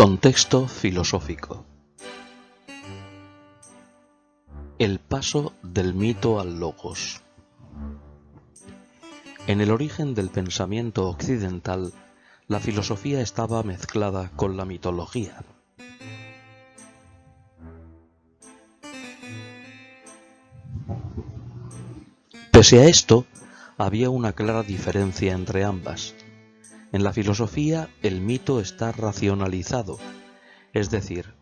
Contexto filosófico. El paso del mito al logos. En el origen del pensamiento occidental, la filosofía estaba mezclada con la mitología. Pese a esto, había una clara diferencia entre ambas. En la filosofía, el mito está racionalizado, es decir,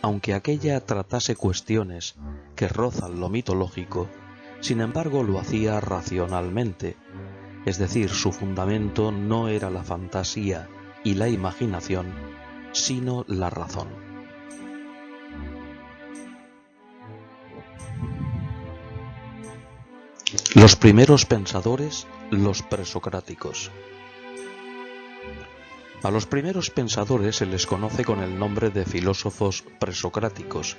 aunque aquella tratase cuestiones que rozan lo mitológico, sin embargo lo hacía racionalmente, es decir, su fundamento no era la fantasía y la imaginación, sino la razón. Los primeros pensadores, los presocráticos. A los primeros pensadores se les conoce con el nombre de filósofos presocráticos,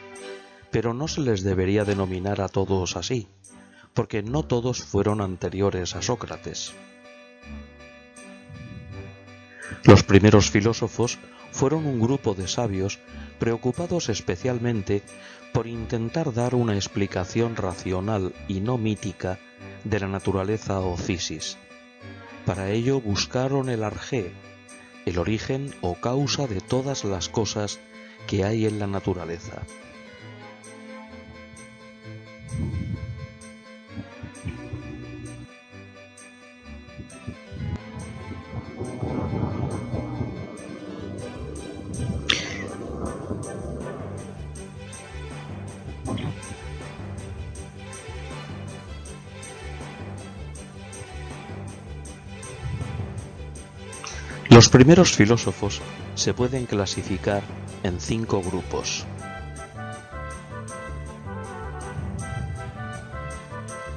pero no se les debería denominar a todos así, porque no todos fueron anteriores a Sócrates. Los primeros filósofos fueron un grupo de sabios preocupados especialmente por intentar dar una explicación racional y no mítica de la naturaleza o physis. Para ello buscaron el arjé, el origen o causa de todas las cosas que hay en la naturaleza. Los primeros filósofos se pueden clasificar en 5 grupos.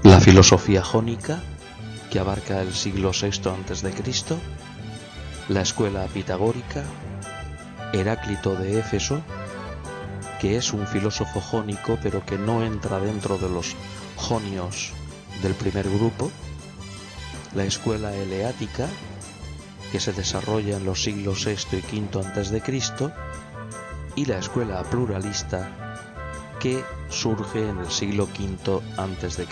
La filosofía jónica, que abarca el siglo VI a.C., la escuela pitagórica, Heráclito de Éfeso, que es un filósofo jónico pero que no entra dentro de los jonios del primer grupo, la escuela eleática, que se desarrolla en los siglos VI y V a.C., y la escuela pluralista, que surge en el siglo V a.C.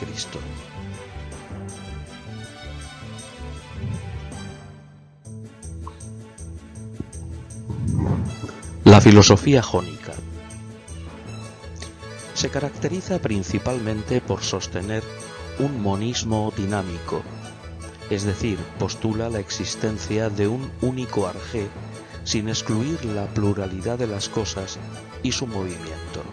La filosofía jónica se caracteriza principalmente por sostener un monismo dinámico, es decir, postula la existencia de un único arjé sin excluir la pluralidad de las cosas y su movimiento.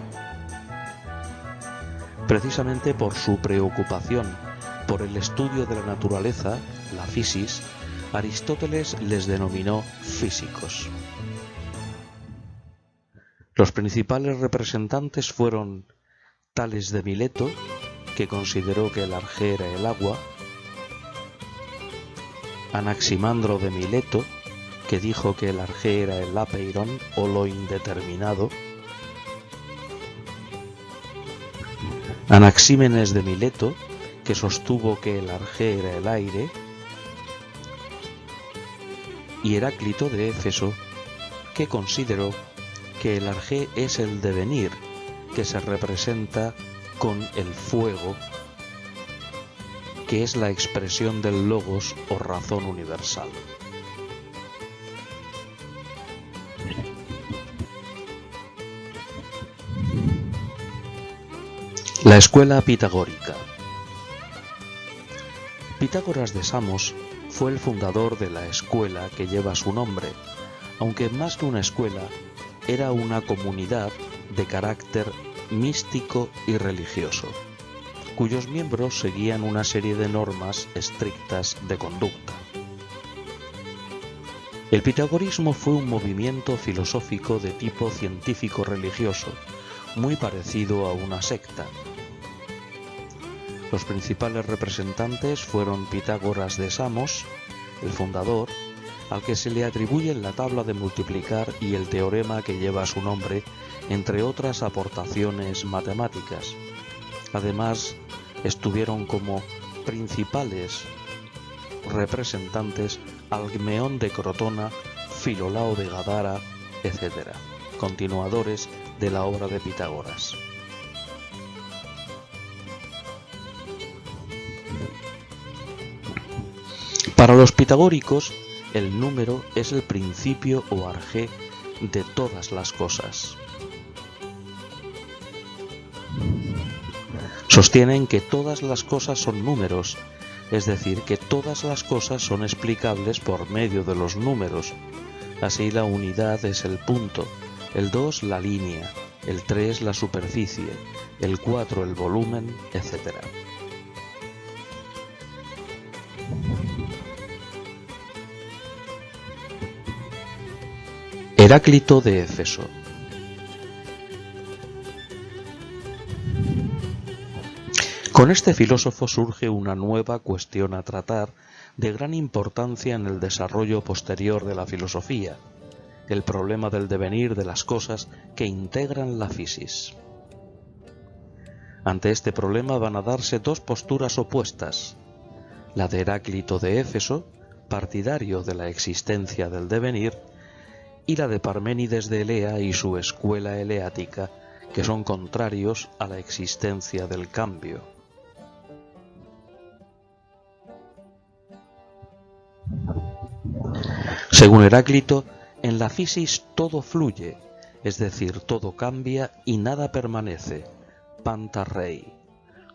Precisamente por su preocupación por el estudio de la naturaleza, la physis, Aristóteles les denominó físicos. Los principales representantes fueron Tales de Mileto, que consideró que el arjé era el agua, Anaximandro de Mileto, que dijo que el arjé era el apeiron o lo indeterminado, Anaxímenes de Mileto, que sostuvo que el arjé era el aire, y Heráclito de Éfeso, que consideró que el arjé es el devenir, que se representa con el fuego, que es la expresión del logos o razón universal. La escuela pitagórica. Pitágoras de Samos fue el fundador de la escuela que lleva su nombre, aunque más que una escuela, era una comunidad de carácter místico y religioso, cuyos miembros seguían una serie de normas estrictas de conducta. El pitagorismo fue un movimiento filosófico de tipo científico-religioso, muy parecido a una secta. Los principales representantes fueron Pitágoras de Samos, el fundador, al que se le atribuyen la tabla de multiplicar y el teorema que lleva su nombre, entre otras aportaciones matemáticas. Además, estuvieron como principales representantes Alcmeón de Crotona, Filolao de Gadara, etc., continuadores de la obra de Pitágoras. Para los pitagóricos, el número es el principio o arjé de todas las cosas. Sostienen que todas las cosas son números, es decir, que todas las cosas son explicables por medio de los números. Así la unidad es el punto, el 2 la línea, el 3 la superficie, el 4 el volumen, etc. Heráclito de Éfeso. Con este filósofo surge una nueva cuestión a tratar de gran importancia en el desarrollo posterior de la filosofía, el problema del devenir de las cosas que integran la physis. Ante este problema van a darse dos posturas opuestas, la de Heráclito de Éfeso, partidario de la existencia del devenir, y la de Parménides de Elea y su escuela eleática, que son contrarios a la existencia del cambio. Según Heráclito, en la physis todo fluye, es decir, todo cambia y nada permanece, panta rei.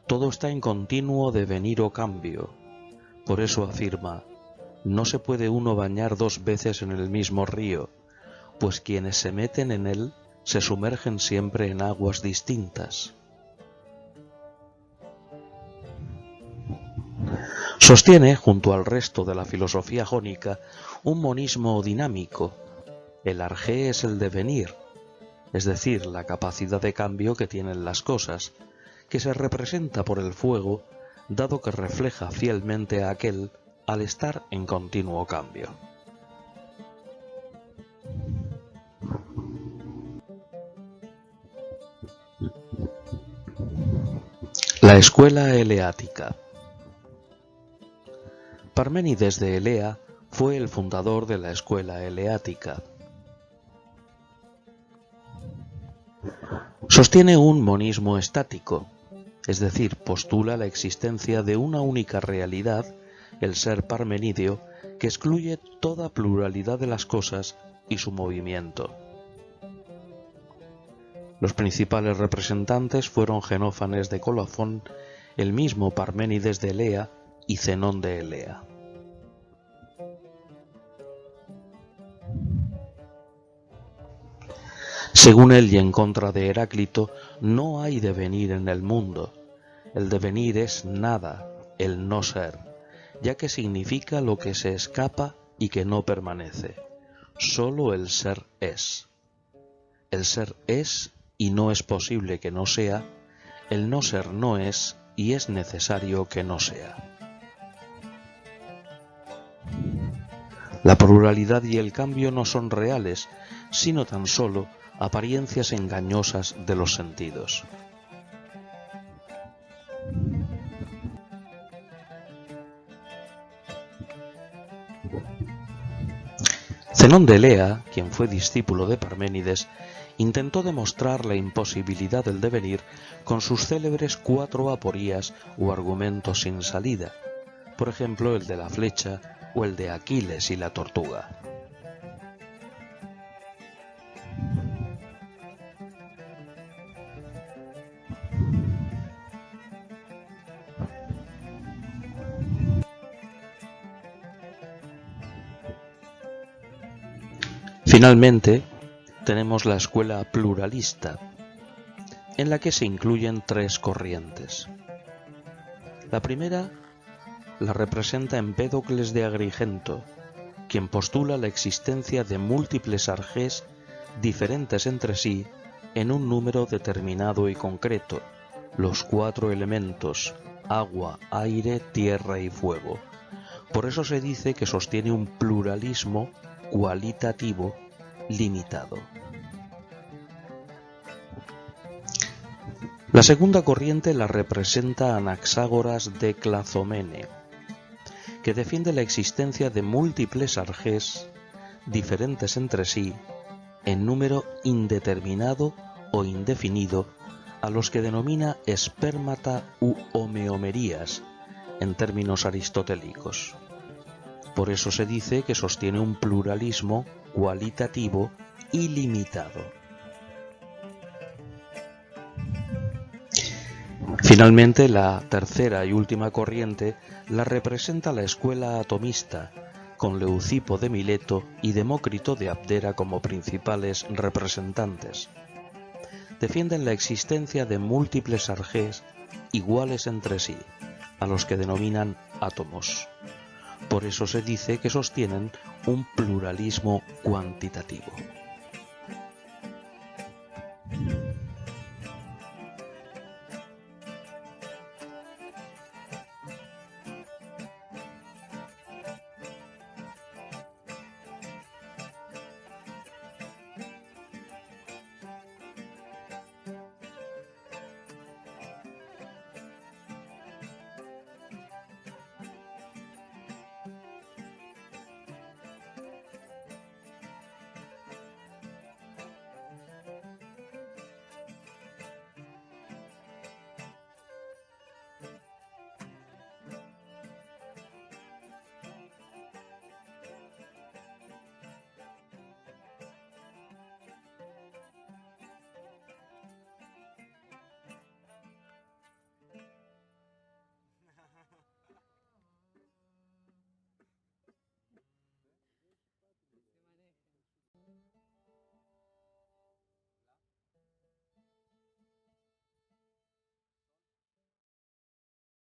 Todo está en continuo devenir o cambio. Por eso afirma, no se puede uno bañar dos veces en el mismo río, pues quienes se meten en él se sumergen siempre en aguas distintas. Sostiene, junto al resto de la filosofía jónica, un monismo dinámico. El arjé es el devenir, es decir, la capacidad de cambio que tienen las cosas, que se representa por el fuego, dado que refleja fielmente a aquel al estar en continuo cambio. La escuela eleática. Parménides de Elea fue el fundador de la escuela eleática. Sostiene un monismo estático, es decir, postula la existencia de una única realidad, el ser parmenideo, que excluye toda pluralidad de las cosas y su movimiento. Los principales representantes fueron Genófanes de Colofón, el mismo Parménides de Elea y Zenón de Elea. Según él y en contra de Heráclito, no hay devenir en el mundo. El devenir es nada, el no ser, ya que significa lo que se escapa y que no permanece. Solo el ser es. El ser es y no es posible que no sea, el no ser no es y es necesario que no sea. La pluralidad y el cambio no son reales, sino tan solo apariencias engañosas de los sentidos. Zenón de Elea, quien fue discípulo de Parménides, intentó demostrar la imposibilidad del devenir con sus célebres 4 aporías o argumentos sin salida, por ejemplo el de la flecha o el de Aquiles y la tortuga. Finalmente, tenemos la escuela pluralista, en la que se incluyen 3 corrientes. La primera la representa Empédocles de Agrigento, quien postula la existencia de múltiples arjés diferentes entre sí en un número determinado y concreto, los 4 elementos, agua, aire, tierra y fuego. Por eso se dice que sostiene un pluralismo cualitativo limitado. La segunda corriente la representa Anaxágoras de Clazomene, que defiende la existencia de múltiples arjés diferentes entre sí en número indeterminado o indefinido a los que denomina espermata u homeomerías en términos aristotélicos. Por eso se dice que sostiene un pluralismo cualitativo ilimitado. Finalmente, la tercera y última corriente la representa la escuela atomista, con Leucipo de Mileto y Demócrito de Abdera como principales representantes. Defienden la existencia de múltiples arjés iguales entre sí, a los que denominan átomos. Por eso se dice que sostienen un pluralismo cuantitativo.